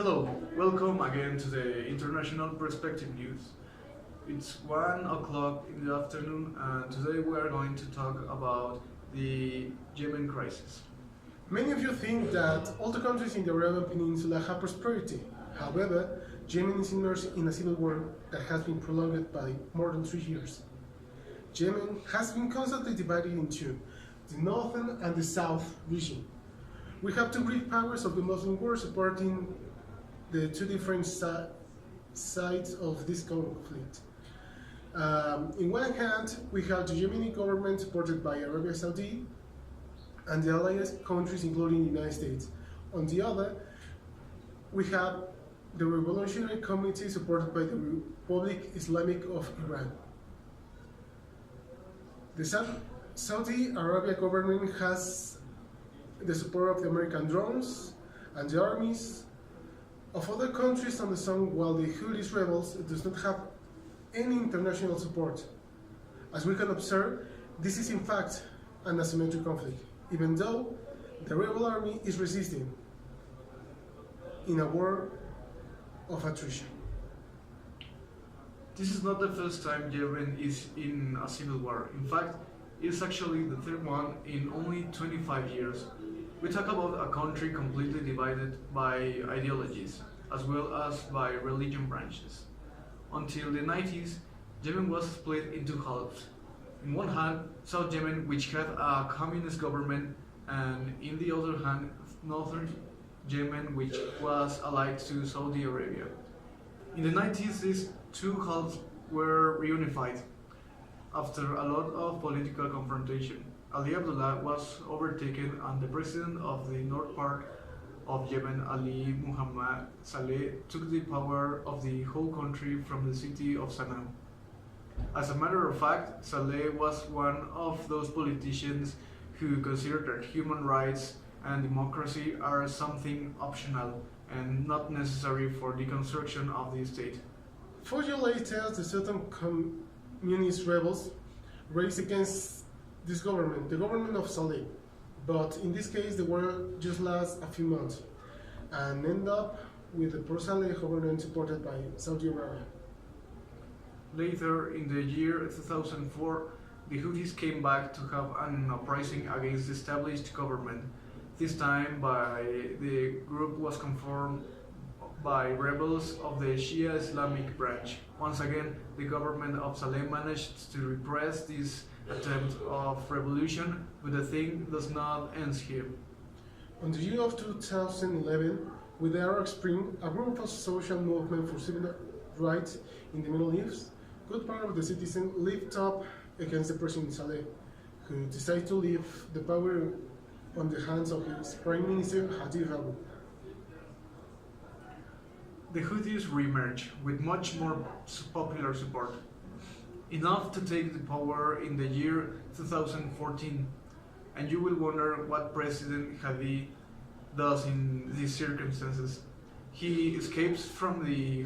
Hello, welcome again to the International Perspective News. It's 1 o'clock in the afternoon and today we are going to talk about the Yemen crisis. Many of you think that all the countries in the Arabian Peninsula have prosperity. However, Yemen is immersed in a civil war that has been prolonged by more than 3 years. Yemen has been constantly divided into the northern and the south region. We have two great powers of the Muslim world supporting the two different sides of this conflict. In one hand, we have the Yemeni government supported by Arabia Saudi and the allied countries, including the United States. On the other, we have the Revolutionary Committee supported by the Republic Islamic of Iran. The Saudi Arabia government has the support of the American drones and the armies of other countries on the zone, while the Houthi rebels does not have any international support. As we can observe, this is in fact an asymmetric conflict, even though the rebel army is resisting in a war of attrition. This is not the first time Yemen is in a civil war. In fact, it's actually the third one in only 25 years. We talk about a country completely divided by ideologies, as well as by religion branches. Until the 90s, Yemen was split into halves. In one hand, South Yemen, which had a communist government, and in the other hand, Northern Yemen, which was allied to Saudi Arabia. In the 90s, these two halves were reunified after a lot of political confrontation. Ali Abdullah was overtaken and the president of the north part of Yemen, Ali Muhammad Saleh, took the power of the whole country from the city of Sana'a. As a matter of fact, Saleh was one of those politicians who considered that human rights and democracy are something optional and not necessary for the construction of the state. 4 years later, the certain communist rebels raised against this government, the government of Saleh. But in this case, the war just lasts a few months and end up with the pro-Saleh government supported by Saudi Arabia. Later in the year 2004, the Houthis came back to have an uprising against the established government. This time the group was conformed by rebels of the Shia Islamic branch. Once again, the government of Saleh managed to repress this attempt of revolution, but the thing does not end here. On the year of 2011, with the Arab Spring, a group of social movement for civil rights in the Middle East, good part of the citizens lifted up against the President Saleh, who decided to leave the power on the hands of his Prime Minister Hadi Rabu. The Houthis re-emerged with much more popular support, enough to take the power in the year 2014, and you will wonder what President Hadi does in these circumstances. He escapes from his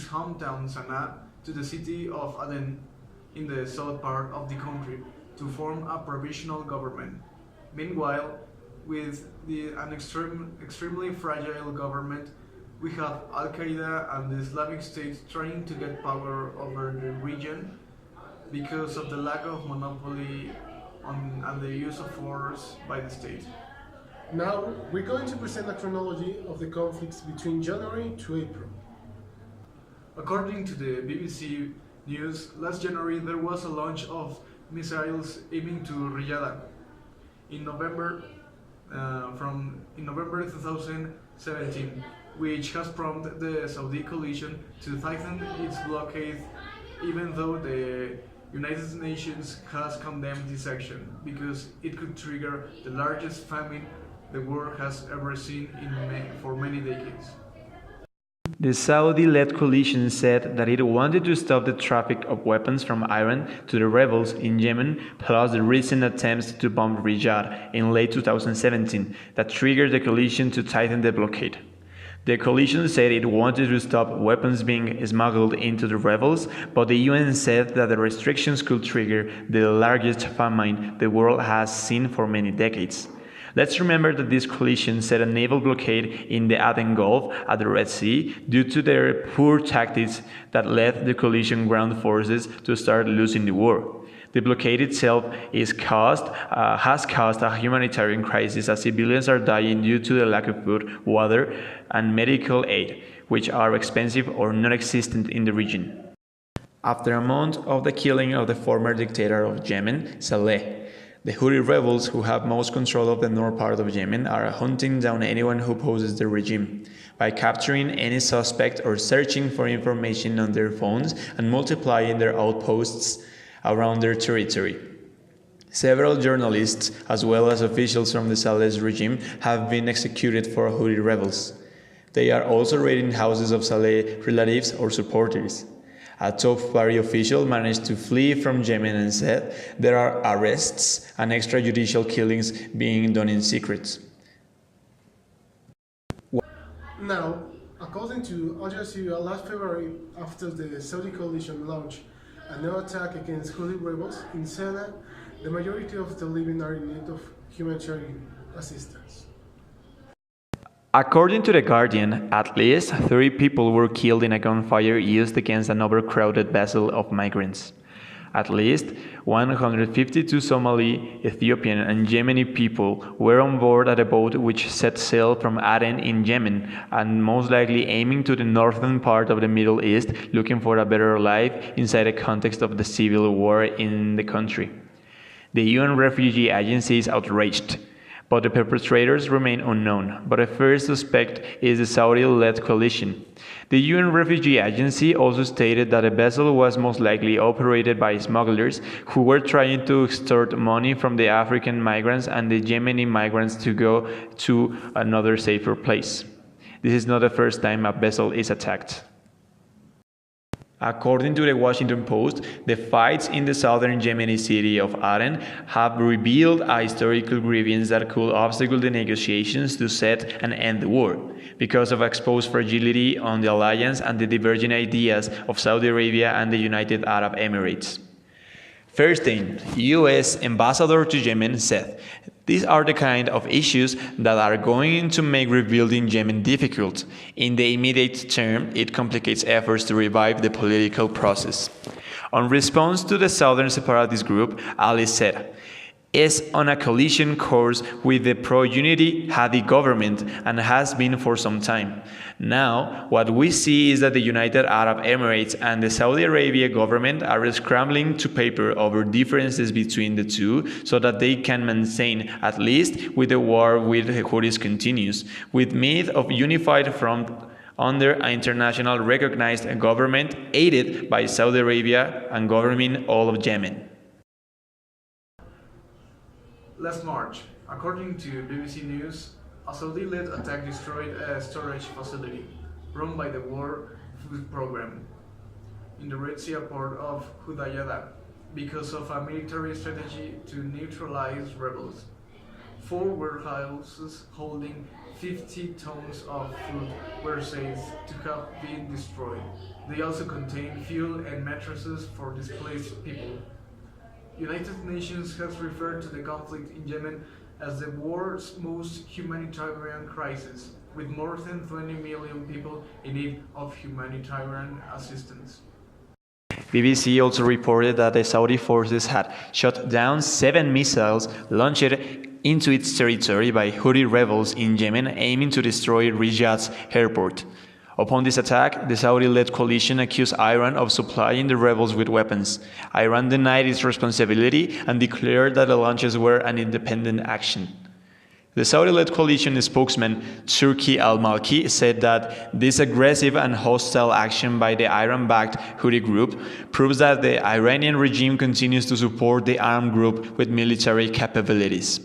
hometown Sana'a to the city of Aden in the south part of the country to form a provisional government. Meanwhile, with an extremely fragile government, we have Al-Qaeda and the Islamic State trying to get power over the region because of the lack of monopoly and the use of force by the state. Now, we're going to present a chronology of the conflicts between January to April. According to the BBC News, last January there was a launch of missiles aiming to Riyadh. In November 2017, which has prompted the Saudi coalition to tighten its blockade, even though the United Nations has condemned this action because it could trigger the largest famine the world has ever seen for many decades. The Saudi-led coalition said that it wanted to stop the traffic of weapons from Iran to the rebels in Yemen, plus the recent attempts to bomb Riyadh in late 2017 that triggered the coalition to tighten the blockade. The coalition said it wanted to stop weapons being smuggled into the rebels, but the UN said that the restrictions could trigger the largest famine the world has seen for many decades. Let's remember that this coalition set a naval blockade in the Aden Gulf at the Red Sea due to their poor tactics that led the coalition ground forces to start losing the war. The blockade itself has caused a humanitarian crisis as civilians are dying due to the lack of food, water, and medical aid, which are expensive or non-existent in the region. After a month of the killing of the former dictator of Yemen, Saleh, the Houthi rebels who have most control of the north part of Yemen are hunting down anyone who opposes the regime by capturing any suspect or searching for information on their phones and multiplying their outposts around their territory. Several journalists, as well as officials from the Saleh regime, have been executed for Houthi rebels. They are also raiding houses of Saleh relatives or supporters. A top party official managed to flee from Yemen and said there are arrests and extrajudicial killings being done in secret. Now, according to Al Jazeera, last February, after the Saudi coalition launched a new attack against Houthi rebels in Sanaa, the majority of the living are in need of humanitarian assistance. According to The Guardian, at least 30 people were killed in a gunfire used against an overcrowded vessel of migrants. At least 152 Somali, Ethiopian, and Yemeni people were on board at a boat which set sail from Aden in Yemen and most likely aiming to the northern part of the Middle East, looking for a better life inside the context of the civil war in the country. The UN Refugee Agency is outraged, but the perpetrators remain unknown. But the first suspect is the Saudi-led coalition. The UN Refugee Agency also stated that the vessel was most likely operated by smugglers who were trying to extort money from the African migrants and the Yemeni migrants to go to another safer place. This is not the first time a vessel is attacked. According to the Washington Post, the fights in the southern Yemeni city of Aden have revealed a historical grievance that could obstacle the negotiations to set and end the war, because of exposed fragility on the alliance and the diverging ideas of Saudi Arabia and the United Arab Emirates. First thing, U.S. Ambassador to Yemen said, "These are the kind of issues that are going to make rebuilding Yemen difficult. In the immediate term, it complicates efforts to revive the political process." On response to the Southern Separatist group, Ali said, "is on a collision course with the pro-unity Hadi government and has been for some time. Now, what we see is that the United Arab Emirates and the Saudi Arabia government are scrambling to paper over differences between the two so that they can maintain, at least with the war with the Houthis continues, with myth of unified front under an international recognized government aided by Saudi Arabia and governing all of Yemen." Last March, according to BBC News, a Saudi-led attack destroyed a storage facility run by the World Food Programme in the Red Sea port of Hudaydah because of a military strategy to neutralize rebels. 4 warehouses holding 50 tons of food were said to have been destroyed. They also contained fuel and mattresses for displaced people. United Nations has referred to the conflict in Yemen as the world's most humanitarian crisis, with more than 20 million people in need of humanitarian assistance. BBC also reported that the Saudi forces had shot down 7 missiles launched into its territory by Houthi rebels in Yemen aiming to destroy Riyadh's airport. Upon this attack, the Saudi-led coalition accused Iran of supplying the rebels with weapons. Iran denied its responsibility and declared that the launches were an independent action. The Saudi-led coalition spokesman Turki al-Malki said that this aggressive and hostile action by the Iran-backed Houthi group proves that the Iranian regime continues to support the armed group with military capabilities.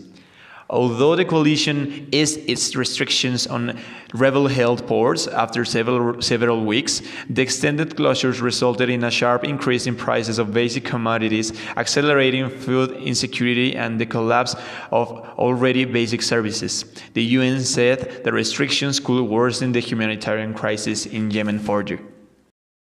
Although the coalition eased its restrictions on rebel-held ports after several weeks, the extended closures resulted in a sharp increase in prices of basic commodities, accelerating food insecurity and the collapse of already basic services. The UN said the restrictions could worsen the humanitarian crisis in Yemen further.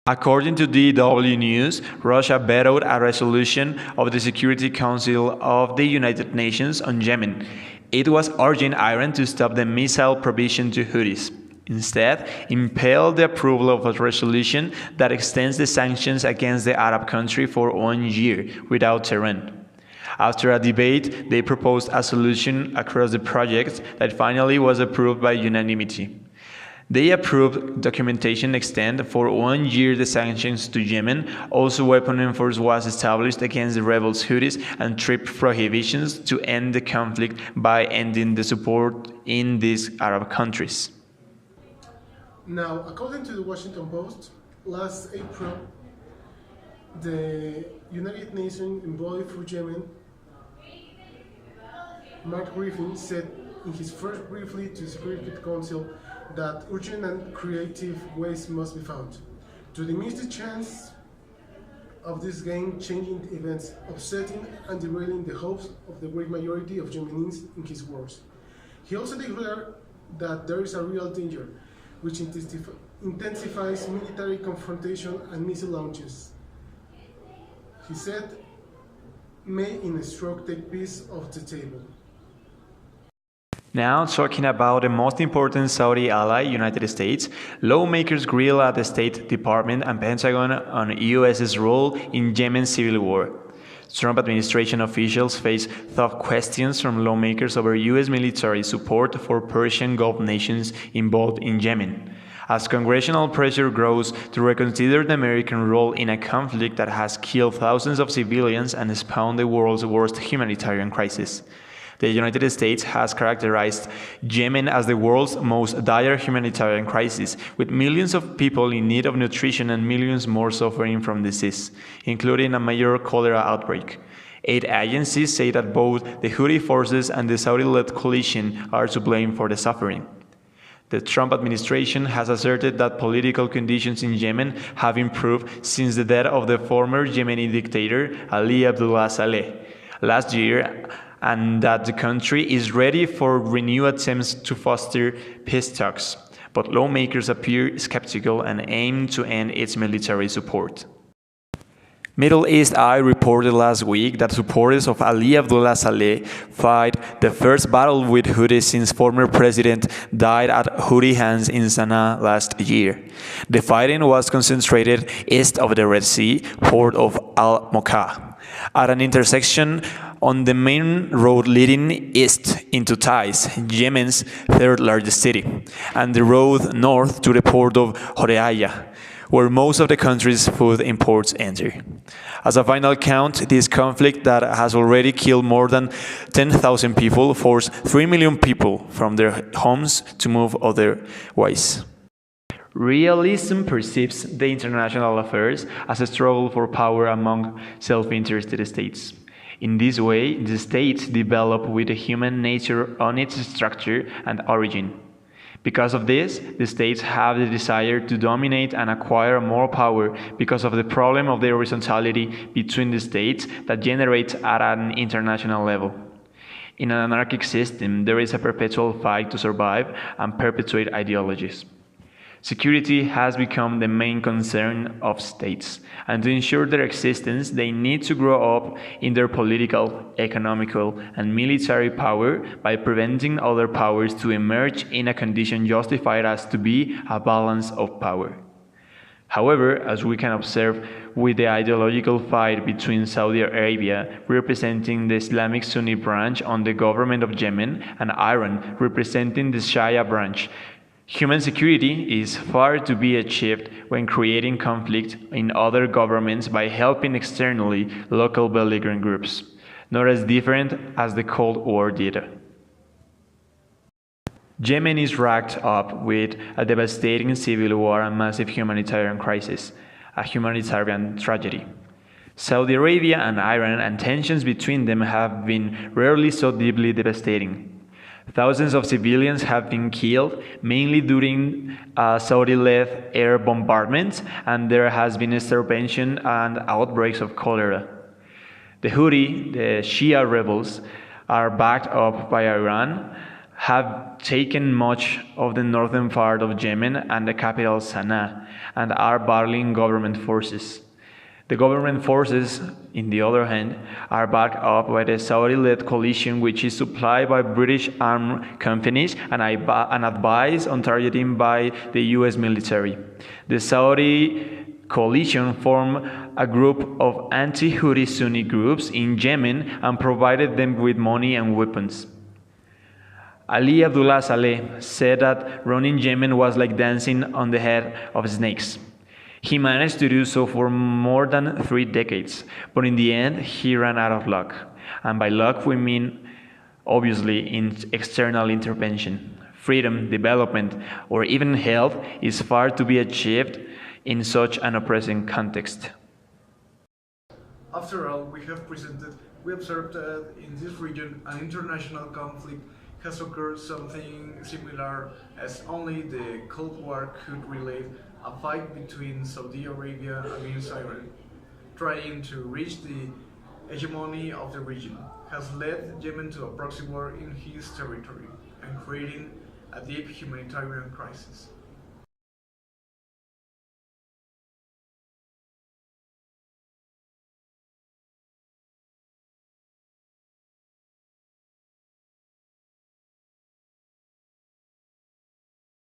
According to DW News, Russia vetoed a resolution of the Security Council of the United Nations on Yemen. It was urging Iran to stop the missile provision to Houthis. Instead, impelled the approval of a resolution that extends the sanctions against the Arab country for 1 year without Tehran. After a debate, they proposed a solution across the project that finally was approved by unanimity. They approved documentation extend for 1 year the sanctions to Yemen. Also, weapon enforcement was established against the rebels Houthis and trip prohibitions to end the conflict by ending the support in these Arab countries. Now, according to the Washington Post, last April, the United Nations envoy for Yemen, Mark Griffin, said in his first briefing to the Security Council that urgent and creative ways must be found to diminish the chance of these game-changing events upsetting and derailing the hopes of the great majority of Yemenis, in his words. He also declared that there is a real danger, which intensifies military confrontation and missile launches. He said, may in a stroke take peace off the table. Now, talking about the most important Saudi ally, United States, lawmakers grill at the State Department and Pentagon on U.S.'s role in Yemen's civil war. Trump administration officials face tough questions from lawmakers over U.S. military support for Persian Gulf nations involved in Yemen, as congressional pressure grows to reconsider the American role in a conflict that has killed thousands of civilians and spawned the world's worst humanitarian crisis. The United States has characterized Yemen as the world's most dire humanitarian crisis, with millions of people in need of nutrition and millions more suffering from disease, including a major cholera outbreak. Aid agencies say that both the Houthi forces and the Saudi-led coalition are to blame for the suffering. The Trump administration has asserted that political conditions in Yemen have improved since the death of the former Yemeni dictator Ali Abdullah Saleh last year, and that the country is ready for renewed attempts to foster peace talks. But lawmakers appear skeptical and aim to end its military support. Middle East Eye reported last week that supporters of Ali Abdullah Saleh fight the first battle with Houthis since former president died at Houthi hands in Sana'a last year. The fighting was concentrated east of the Red Sea, port of Al-Moka, at an intersection on the main road leading east into Taiz, Yemen's third largest city, and the road north to the port of Hodeaya, where most of the country's food imports enter. As a final count, this conflict that has already killed more than 10,000 people forced 3 million people from their homes to move otherwise. Realism perceives the international affairs as a struggle for power among self-interested states. In this way, the states develop with the human nature on its structure and origin. Because of this, the states have the desire to dominate and acquire more power because of the problem of the horizontality between the states that generates at an international level. In an anarchic system, there is a perpetual fight to survive and perpetuate ideologies. Security has become the main concern of states, and to ensure their existence, they need to grow up in their political, economical, and military power by preventing other powers to emerge in a condition justified as to be a balance of power. However, as we can observe with the ideological fight between Saudi Arabia, representing the Islamic Sunni branch on the government of Yemen, and Iran, representing the Shia branch, human security is far to be achieved when creating conflict in other governments by helping externally local belligerent groups, not as different as the Cold War did. Yemen is racked up with a devastating civil war and massive humanitarian crisis, a humanitarian tragedy. Saudi Arabia and Iran and tensions between them have been rarely so deeply devastating. Thousands of civilians have been killed, mainly during Saudi-led air bombardments, and there has been starvation and outbreaks of cholera. The Houthi, the Shia rebels, are backed up by Iran, have taken much of the northern part of Yemen and the capital Sana'a, and are battling government forces. The government forces, on the other hand, are backed up by the Saudi-led coalition, which is supplied by British armed companies and advised on targeting by the US military. The Saudi coalition formed a group of anti-Houthi Sunni groups in Yemen and provided them with money and weapons. Ali Abdullah Saleh said that running Yemen was like dancing on the head of snakes. He managed to do so for more than 3 decades, but in the end, he ran out of luck. And by luck, we mean, obviously, in external intervention. Freedom, development, or even health is far to be achieved in such an oppressing context. After all we observed that in this region an international conflict has occurred, something similar as only the Cold War could relate, a fight between Saudi Arabia against Iran, trying to reach the hegemony of the region, has led Yemen to a proxy war in his territory and creating a deep humanitarian crisis.